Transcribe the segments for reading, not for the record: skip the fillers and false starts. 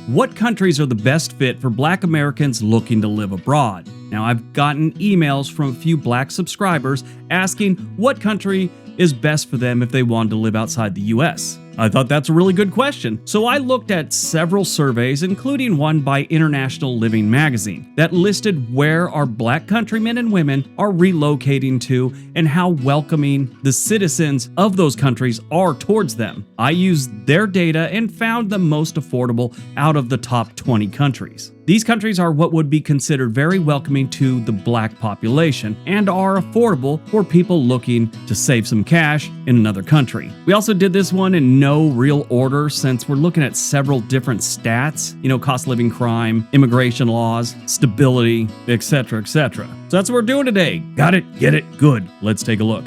What countries are the best fit for Black Americans looking to live abroad? Now, I've gotten emails from a few Black subscribers asking what country is best for them if they wanted to live outside the US. I thought that's a really good question, so I looked at several surveys, including one by International Living magazine, that listed where our Black countrymen and women are relocating to and how welcoming the citizens of those countries are towards them. I used their data and found the most affordable out of the top 20 countries. These countries are what would be considered very welcoming to the Black population and are affordable for people looking to save some cash in another country. We also did this one in no real order since we're looking at several different stats, cost of living, crime, immigration laws, stability, etc., etc. So that's what we're doing today. Got it? Get it? Good. Let's take a look.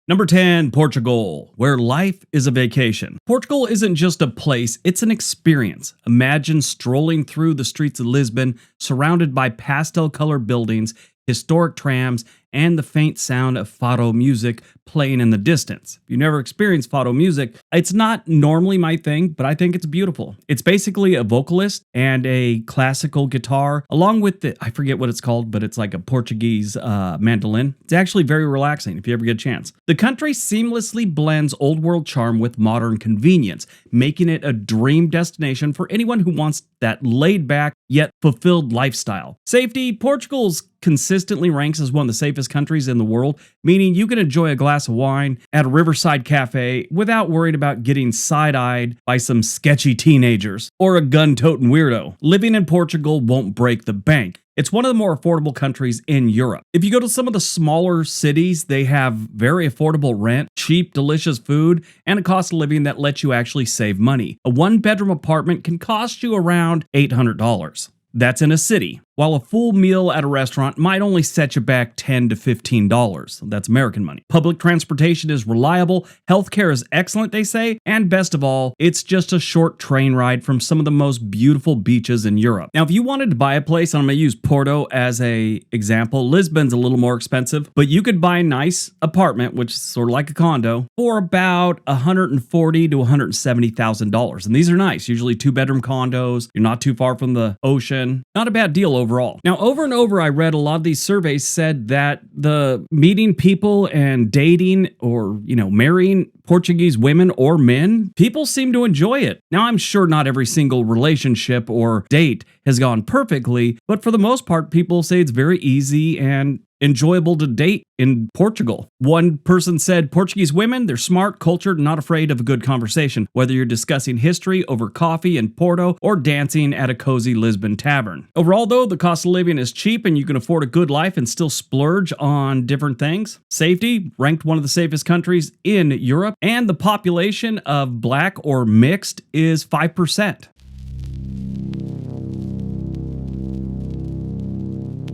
Number 10, Portugal, where life is a vacation. Portugal isn't just a place, it's an experience. Imagine strolling through the streets of Lisbon, surrounded by pastel-colored buildings, historic trams, and the faint sound of fado music playing in the distance. If you never experienced fado music, it's not normally my thing, but I think it's beautiful. It's basically a vocalist and a classical guitar, along with I forget what it's called, but it's like a Portuguese mandolin. It's actually very relaxing if you ever get a chance. The country seamlessly blends old world charm with modern convenience, making it a dream destination for anyone who wants that laid back yet fulfilled lifestyle. Safety, Portugal's consistently ranks as one of the safest countries in the world, meaning you can enjoy a glass of wine at a riverside cafe without worrying about getting side-eyed by some sketchy teenagers or a gun-toting weirdo. Living in Portugal won't break the bank. It's one of the more affordable countries in Europe. If you go to some of the smaller cities, they have very affordable rent, cheap, delicious food, and a cost of living that lets you actually save money. A one-bedroom apartment can cost you around $800. That's in a city, while a full meal at a restaurant might only set you back $10 to $15. That's American money. Public transportation is reliable, healthcare is excellent, they say, and best of all, it's just a short train ride from some of the most beautiful beaches in Europe. Now, if you wanted to buy a place, and I'm going to use Porto as an example, Lisbon's a little more expensive, but you could buy a nice apartment, which is sort of like a condo, for about $140,000 to $170,000. And these are nice, usually two-bedroom condos. You're not too far from the ocean. Not a bad deal overall. Now, over and over, I read a lot of these surveys said that the meeting people and dating or, marrying Portuguese women or men, people seem to enjoy it. Now, I'm sure not every single relationship or date has gone perfectly, but for the most part, people say it's very easy and enjoyable to date in Portugal. One person said, Portuguese women, they're smart, cultured, not afraid of a good conversation, whether you're discussing history over coffee in Porto or dancing at a cozy Lisbon tavern. Overall, though, the cost of living is cheap and you can afford a good life and still splurge on different things. Safety, ranked one of the safest countries in Europe, and the population of Black or mixed is 5%.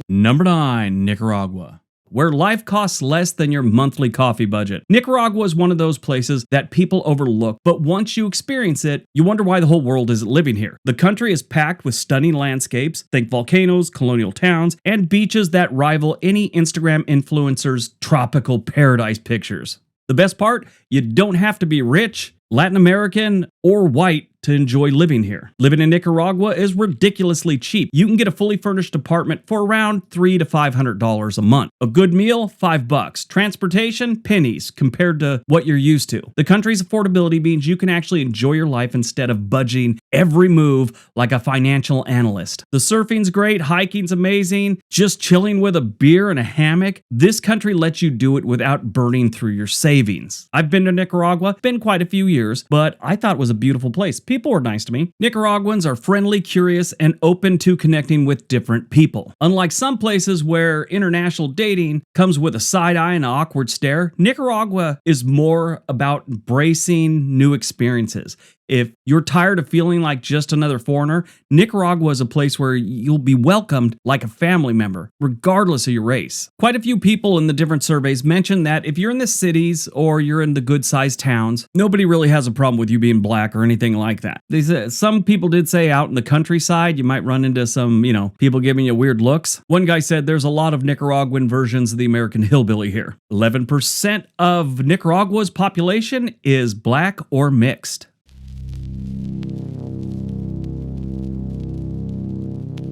Number 9, Nicaragua, where life costs less than your monthly coffee budget. Nicaragua is one of those places that people overlook, but once you experience it, you wonder why the whole world isn't living here. The country is packed with stunning landscapes, think volcanoes, colonial towns, and beaches that rival any Instagram influencer's tropical paradise pictures. The best part, you don't have to be rich, Latin American, or white to enjoy living here. Living in Nicaragua is ridiculously cheap. You can get a fully furnished apartment for around $300 to $500 a month. A good meal, $5. Transportation, pennies compared to what you're used to. The country's affordability means you can actually enjoy your life instead of budgeting every move like a financial analyst. The surfing's great, hiking's amazing, just chilling with a beer and a hammock. This country lets you do it without burning through your savings. I've been to Nicaragua, been quite a few years, but I thought it was a beautiful place. People were nice to me. Nicaraguans are friendly, curious, and open to connecting with different people. Unlike some places where international dating comes with a side eye and an awkward stare, Nicaragua is more about embracing new experiences. If you're tired of feeling like just another foreigner, Nicaragua is a place where you'll be welcomed like a family member, regardless of your race. Quite a few people in the different surveys mention that if you're in the cities or you're in the good-sized towns, nobody really has a problem with you being black or anything like that. They said, some people did say out in the countryside, you might run into some, people giving you weird looks. One guy said there's a lot of Nicaraguan versions of the American hillbilly here. 11% of Nicaragua's population is black or mixed.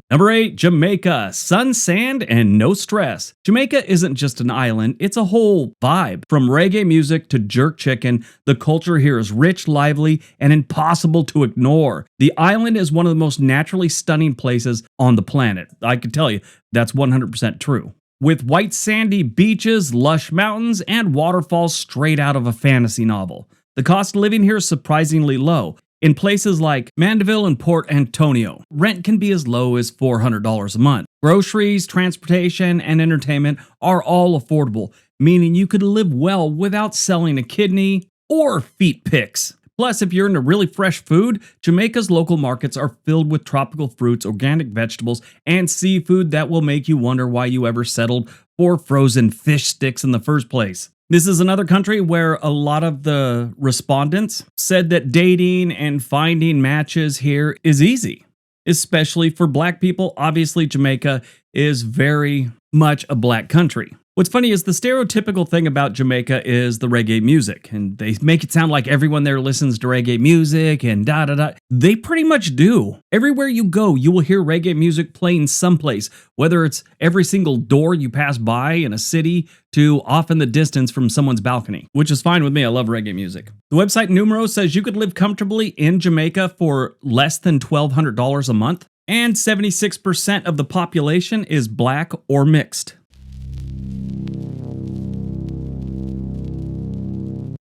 Number 8, Jamaica. Sun, sand, and no stress. Jamaica isn't just an island, it's a whole vibe. From reggae music to jerk chicken, the culture here is rich, lively, and impossible to ignore. The island is one of the most naturally stunning places on the planet. I can tell you, that's 100% true. With white sandy beaches, lush mountains, and waterfalls straight out of a fantasy novel. The cost of living here is surprisingly low. In places like Mandeville and Port Antonio, rent can be as low as $400 a month. Groceries, transportation, and entertainment are all affordable, meaning you could live well without selling a kidney or feet pics. Plus, if you're into really fresh food, Jamaica's local markets are filled with tropical fruits, organic vegetables, and seafood that will make you wonder why you ever settled for frozen fish sticks in the first place. This is another country where a lot of the respondents said that dating and finding matches here is easy, especially for black people. Obviously, Jamaica is very much a black country. What's funny is the stereotypical thing about Jamaica is the reggae music, and they make it sound like everyone there listens to reggae music and da-da-da. They pretty much do. Everywhere you go, you will hear reggae music playing someplace, whether it's every single door you pass by in a city to off in the distance from someone's balcony, which is fine with me. I love reggae music. The website Numero says you could live comfortably in Jamaica for less than $1,200 a month, and 76% of the population is black or mixed.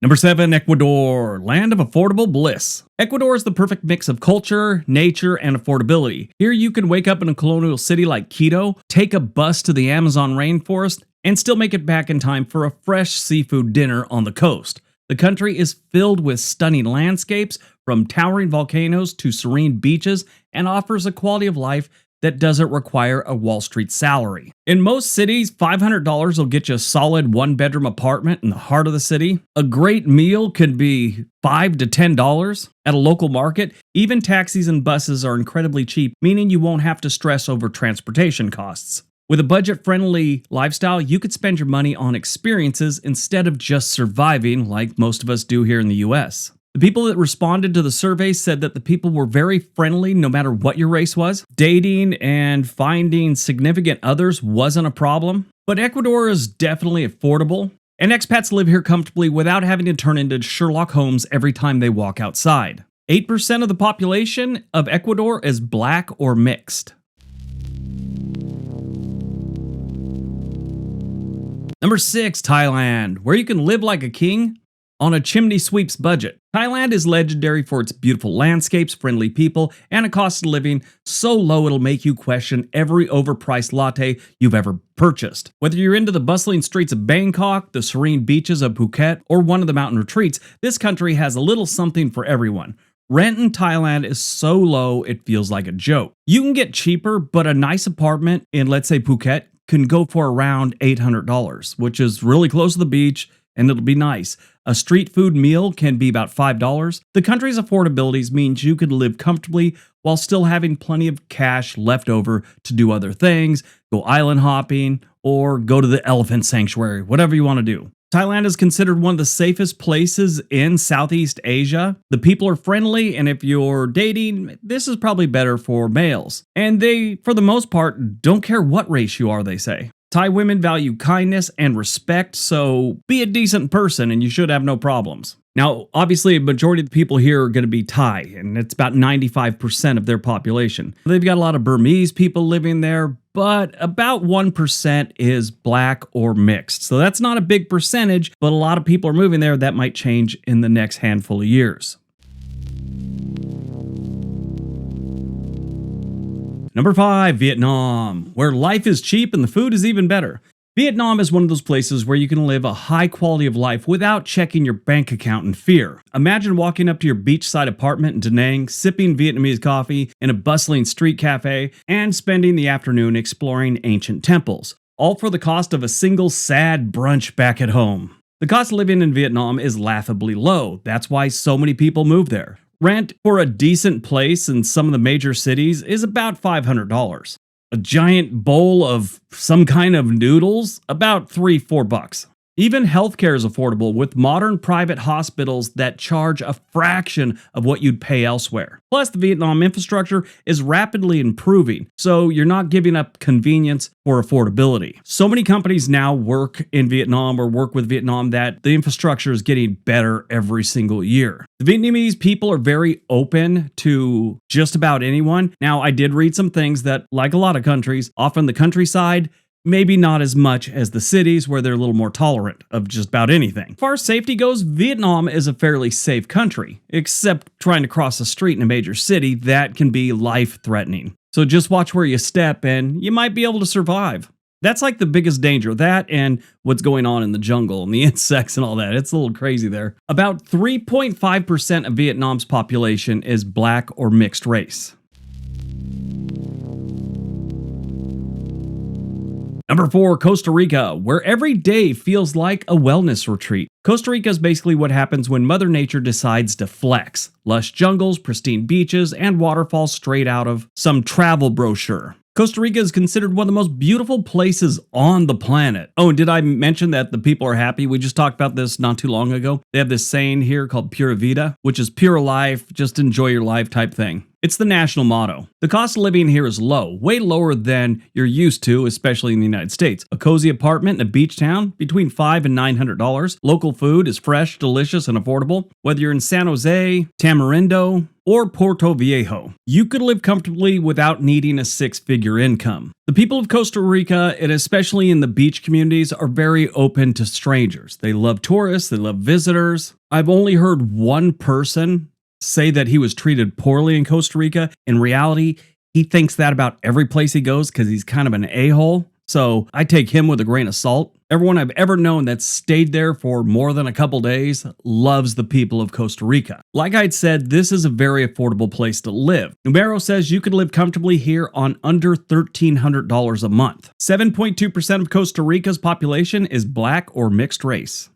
Number 7, Ecuador, land of affordable bliss. Ecuador is the perfect mix of culture, nature, and affordability. Here you can wake up in a colonial city like Quito, take a bus to the Amazon rainforest, and still make it back in time for a fresh seafood dinner on the coast. The country is filled with stunning landscapes, from towering volcanoes to serene beaches, and offers a quality of life that doesn't require a Wall Street salary. In most cities, $500 will get you a solid one-bedroom apartment in the heart of the city. A great meal could be $5 to $10 at a local market. Even taxis and buses are incredibly cheap, meaning you won't have to stress over transportation costs. With a budget-friendly lifestyle, you could spend your money on experiences instead of just surviving like most of us do here in the US. The people that responded to the survey said that the people were very friendly no matter what your race was. Dating and finding significant others wasn't a problem. But Ecuador is definitely affordable, and expats live here comfortably without having to turn into Sherlock Holmes every time they walk outside. 8% of the population of Ecuador is black or mixed. Number 6, Thailand, where you can live like a king on a chimney sweep's budget. Thailand is legendary for its beautiful landscapes, friendly people, and a cost of living so low it'll make you question every overpriced latte you've ever purchased. Whether you're into the bustling streets of Bangkok, the serene beaches of Phuket, or one of the mountain retreats, this country has a little something for everyone. Rent in Thailand is so low it feels like a joke. You can get cheaper, but a nice apartment in, let's say, Phuket can go for around $800, which is really close to the beach, and it'll be nice. A street food meal can be about $5. The country's affordabilities means you could live comfortably while still having plenty of cash left over to do other things, go island hopping, or go to the elephant sanctuary, whatever you want to do. Thailand is considered one of the safest places in Southeast Asia. The people are friendly, and if you're dating, this is probably better for males. And they, for the most part, don't care what race you are, they say. Thai women value kindness and respect, so be a decent person and you should have no problems. Now, obviously, a majority of the people here are going to be Thai, and it's about 95% of their population. They've got a lot of Burmese people living there, but about 1% is black or mixed. So that's not a big percentage, but a lot of people are moving there. That might change in the next handful of years. Number 5, Vietnam, where life is cheap and the food is even better. Vietnam is one of those places where you can live a high quality of life without checking your bank account in fear. Imagine walking up to your beachside apartment in Da Nang, sipping Vietnamese coffee in a bustling street cafe, and spending the afternoon exploring ancient temples, all for the cost of a single sad brunch back at home. The cost of living in Vietnam is laughably low. That's why so many people move there. Rent for a decent place in some of the major cities is about $500. A giant bowl of some kind of noodles, about $3-4. Even healthcare is affordable with modern private hospitals that charge a fraction of what you'd pay elsewhere. Plus, the Vietnam infrastructure is rapidly improving, so you're not giving up convenience for affordability. So many companies now work in Vietnam or work with Vietnam that the infrastructure is getting better every single year. The Vietnamese people are very open to just about anyone. Now, I did read some things that, like a lot of countries, often the countryside, maybe not as much as the cities where they're a little more tolerant of just about anything. As far as safety goes, Vietnam is a fairly safe country, except trying to cross a street in a major city, that can be life-threatening. So just watch where you step and you might be able to survive. That's like the biggest danger, that and what's going on in the jungle and the insects and all that. It's a little crazy there. About 3.5% of Vietnam's population is black or mixed race. Number 4, Costa Rica, where every day feels like a wellness retreat. Costa Rica is basically what happens when Mother Nature decides to flex. Lush jungles, pristine beaches, and waterfalls straight out of some travel brochure. Costa Rica is considered one of the most beautiful places on the planet. Oh, and did I mention that the people are happy? We just talked about this not too long ago. They have this saying here called Pura Vida, which is pure life, just enjoy your life type thing. It's the national motto. The cost of living here is low, way lower than you're used to, especially in the United States. A cozy apartment in a beach town, between $500 and $900. Local food is fresh, delicious, and affordable. Whether you're in San Jose, Tamarindo, or Puerto Viejo, you could live comfortably without needing a six-figure income. The people of Costa Rica, and especially in the beach communities, are very open to strangers. They love tourists, they love visitors. I've only heard one person say that he was treated poorly in Costa Rica. In reality, he thinks that about every place he goes because he's kind of an a-hole. So I take him with a grain of salt. Everyone I've ever known that's stayed there for more than a couple days loves the people of Costa Rica. Like I'd said, this is a very affordable place to live. Numero says you could live comfortably here on under $1,300 a month. 7.2% of Costa Rica's population is black or mixed race.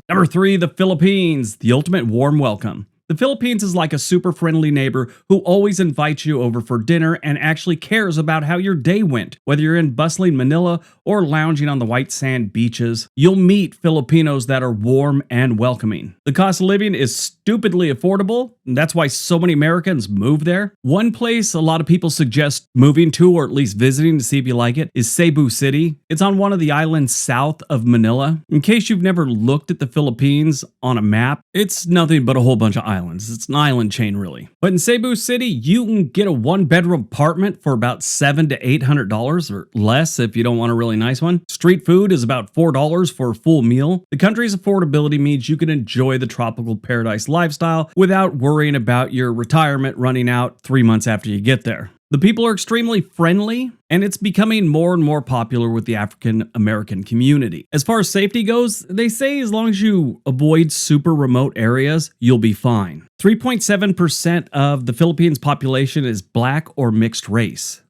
Number 3, the Philippines, the ultimate warm welcome. The Philippines is like a super friendly neighbor who always invites you over for dinner and actually cares about how your day went. Whether you're in bustling Manila or lounging on the white sand beaches, you'll meet Filipinos that are warm and welcoming. The cost of living is stupidly affordable, and that's why so many Americans move there. One place a lot of people suggest moving to, or at least visiting to see if you like it, is Cebu City. It's on one of the islands south of Manila. In case you've never looked at the Philippines on a map, it's nothing but a whole bunch of islands. It's an island chain, really. But in Cebu City, you can get a one-bedroom apartment for about $700 to $800 or less if you don't want a really nice one. Street food is about $4 for a full meal. The country's affordability means you can enjoy the tropical paradise lifestyle without worrying about your retirement running out 3 months after you get there. The people are extremely friendly, and it's becoming more and more popular with the African American community. As far as safety goes, they say as long as you avoid super remote areas, you'll be fine. 3.7% of the Philippines population is black or mixed race.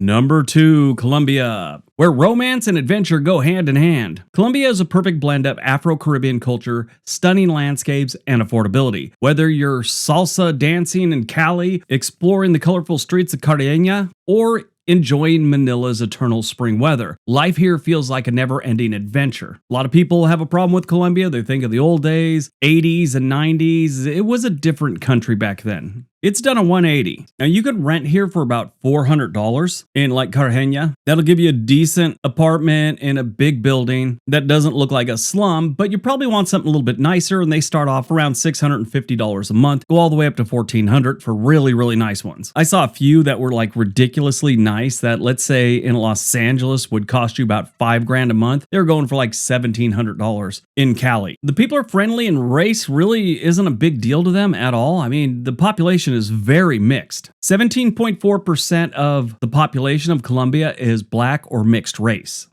Number 2, Colombia, where romance and adventure go hand in hand. Colombia is a perfect blend of Afro-Caribbean culture, stunning landscapes, and affordability. Whether you're salsa dancing in Cali, exploring the colorful streets of Cartagena, or enjoying Manila's eternal spring weather, life here feels like a never-ending adventure. A lot of people have a problem with Colombia. They think of the old days, 80s and 90s. It was a different country back then. It's done a 180. Now you could rent here for about $400 in like Cartagena. That'll give you a decent apartment in a big building that doesn't look like a slum, but you probably want something a little bit nicer, and they start off around $650 a month, go all the way up to $1,400 for really, really nice ones. I saw a few that were like ridiculously nice that, let's say in Los Angeles, would cost you about $5,000 a month. They're going for like $1,700 in Cali. The people are friendly, and race really isn't a big deal to them at all. I mean, the population is very mixed. 17.4% of the population of Colombia is black or mixed race.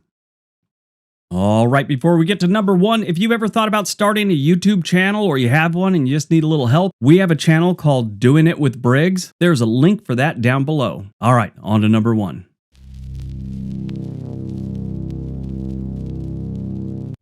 All right, before we get to number one, if you've ever thought about starting a YouTube channel or you have one and you just need a little help, we have a channel called Doing It with Briggs. There's a link for that down below. All right, on to number one.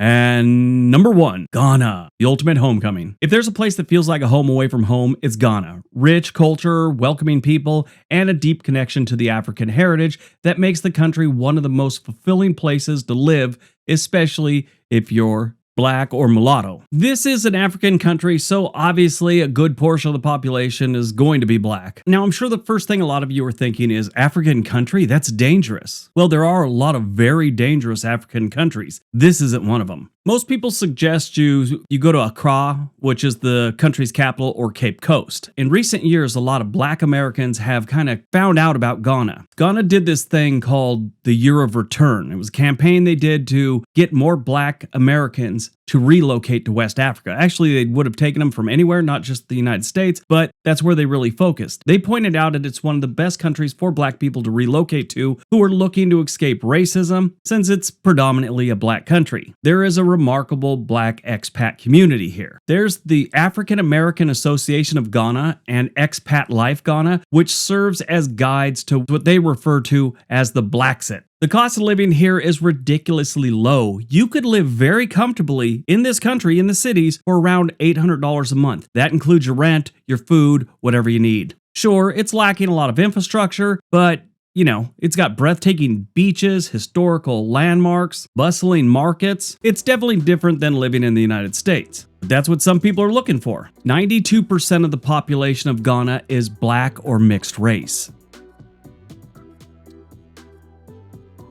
And number one, Ghana, the ultimate homecoming. If there's a place that feels like a home away from home, it's Ghana. Rich culture, welcoming people, and a deep connection to the African heritage that makes the country one of the most fulfilling places to live, especially if you're black or mulatto. This is an African country, so obviously a good portion of the population is going to be black. Now, I'm sure the first thing a lot of you are thinking is, African country? That's dangerous. Well, there are a lot of very dangerous African countries. This isn't one of them. Most people suggest you go to Accra, which is the country's capital, or Cape Coast. In recent years, a lot of black Americans have kind of found out about Ghana. Ghana did this thing called the Year of Return. It was a campaign they did to get more black Americans to relocate to West Africa. Actually, they would have taken them from anywhere, not just the United States, but that's where they really focused. They pointed out that it's one of the best countries for black people to relocate to who are looking to escape racism, since it's predominantly a black country. There is a remarkable black expat community here. There's the African American Association of Ghana and Expat Life Ghana, which serves as guides to what they refer to as the Blackset. The cost of living here is ridiculously low. You could live very comfortably in this country, in the cities, for around $800 a month. That includes your rent, your food, whatever you need. Sure, it's lacking a lot of infrastructure, but you know, it's got breathtaking beaches, historical landmarks, bustling markets. It's definitely different than living in the United States. But that's what some people are looking for. 92% of the population of Ghana is black or mixed race.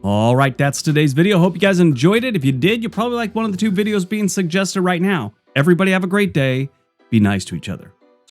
All right, that's today's video. Hope you guys enjoyed it. If you did, you'll probably like one of the two videos being suggested right now. Everybody have a great day. Be nice to each other.